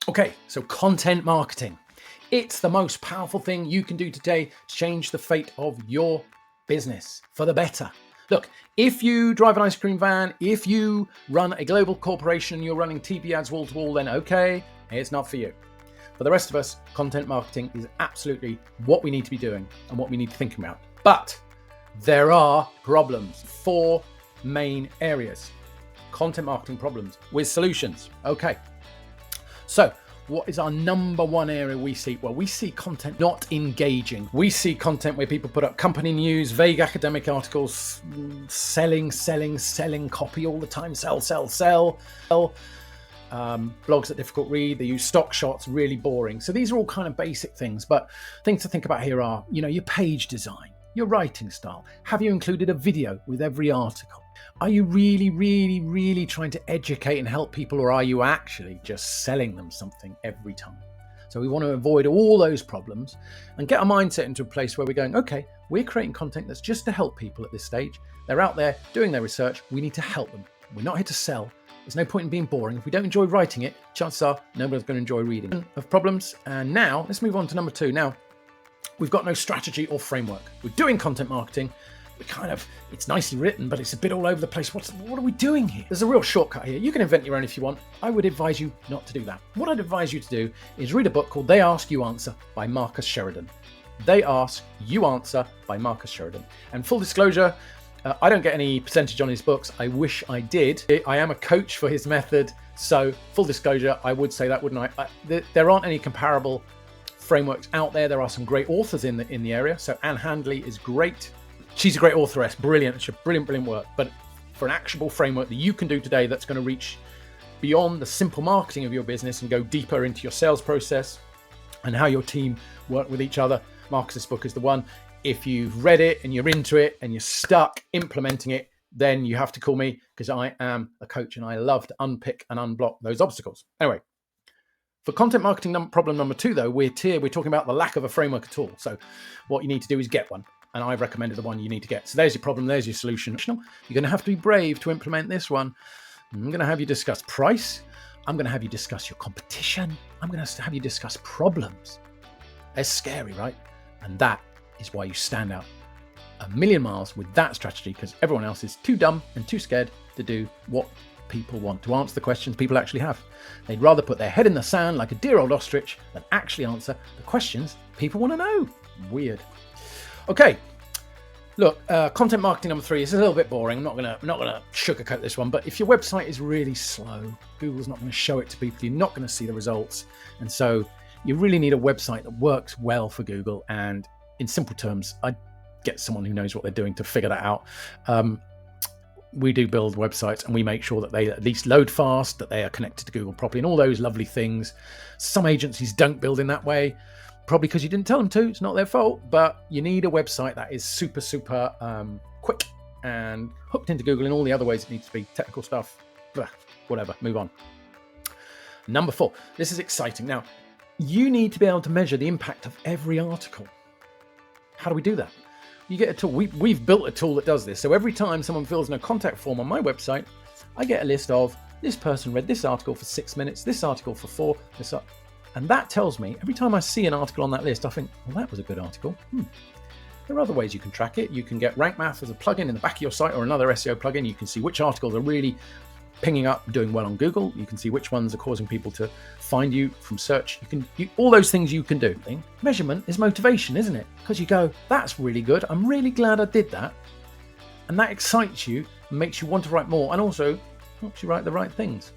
Okay, so content marketing. It's the most powerful thing you can do today to change the fate of your business for the better. Look, if you drive an ice cream van, if you run a global corporation, you're running TV ads wall to wall, then okay, it's not for you. For the rest of us, content marketing is absolutely what we need to be doing and what we need to think about. But there are problems. 4 main areas. Content marketing problems with solutions. Okay. So what is our number one area we see? Well, we see content not engaging. We see content where people put up company news, vague academic articles, selling copy all the time, sell. Blogs that difficult read, they use stock shots, really boring. So these are all kind of basic things, but things to think about here are, your page design, your writing style. Have you included a video with every article? Are you really trying to educate and help people, or are you actually just selling them something every time? So we want to avoid all those problems and get our mindset into a place where we're going, okay, we're creating content that's just to help people at this stage. They're out there doing their research. We need to help them. We're not here to sell. There's no point in being boring. If we don't enjoy writing it, chances are nobody's going to enjoy reading it. Of problems. And now let's move on to number 2. Now, we've got no strategy or framework. We're doing content marketing. It's nicely written, but it's a bit all over the place. What are we doing here? There's a real shortcut here. You can invent your own if you want. I would advise you not to do that. What I'd advise you to do is read a book called They Ask, You Answer by Marcus Sheridan. They Ask, You Answer by Marcus Sheridan. And full disclosure, I don't get any percentage on his books. I wish I did. I am a coach for his method. So full disclosure, I would say that, wouldn't I? There aren't any comparable frameworks out there. There are some great authors in the area. So Anne Handley is great. She's a great authoress, brilliant. It's brilliant work. But for an actionable framework that you can do today that's going to reach beyond the simple marketing of your business and go deeper into your sales process and how your team work with each other, Marcus's book is the one. If you've read it and you're into it and you're stuck implementing it, then you have to call me, because I am a coach and I love to unpick and unblock those obstacles. Anyway, for content marketing problem number 2, though, we're talking about the lack of a framework at all. So what you need to do is get one. And I've recommended the one you need to get. So there's your problem, there's your solution. You're going to have to be brave to implement this one. I'm going to have you discuss price. I'm going to have you discuss your competition. I'm going to have you discuss problems. It's scary, right? And that is why you stand out a million miles with that strategy, because everyone else is too dumb and too scared to do what people want, to answer the questions people actually have. They'd rather put their head in the sand like a dear old ostrich than actually answer the questions people want to know. Weird. Okay, look, content marketing number 3 is a little bit boring. I'm not gonna sugarcoat this one, but if your website is really slow, Google's not going to show it to people. You're not going to see the results, and so you really need a website that works well for Google. And in simple terms, I'd get someone who knows what they're doing to figure that out. We do build websites, and we make sure that they at least load fast, that they are connected to Google properly, and all those lovely things. Some agencies don't build in that way. Probably because you didn't tell them to. It's not their fault, but you need a website that is super quick and hooked into Google in all the other ways it needs to be. Technical stuff, whatever, move on. Number 4, this is exciting. Now, you need to be able to measure the impact of every article. How do we do that? You get a tool. We've built a tool that does this. So every time someone fills in a contact form on my website, I get a list of this person read this article for 6 minutes, this article for 4, and that tells me, every time I see an article on that list, I think, well, that was a good article. There are other ways you can track it. You can get Rank Math as a plugin in the back of your site, or another SEO plugin. You can see which articles are really pinging up, doing well on Google. You can see which ones are causing people to find you from search. All those things you can do. Measurement is motivation, isn't it? Because you go, that's really good. I'm really glad I did that. And that excites you and makes you want to write more, and also helps you write the right things.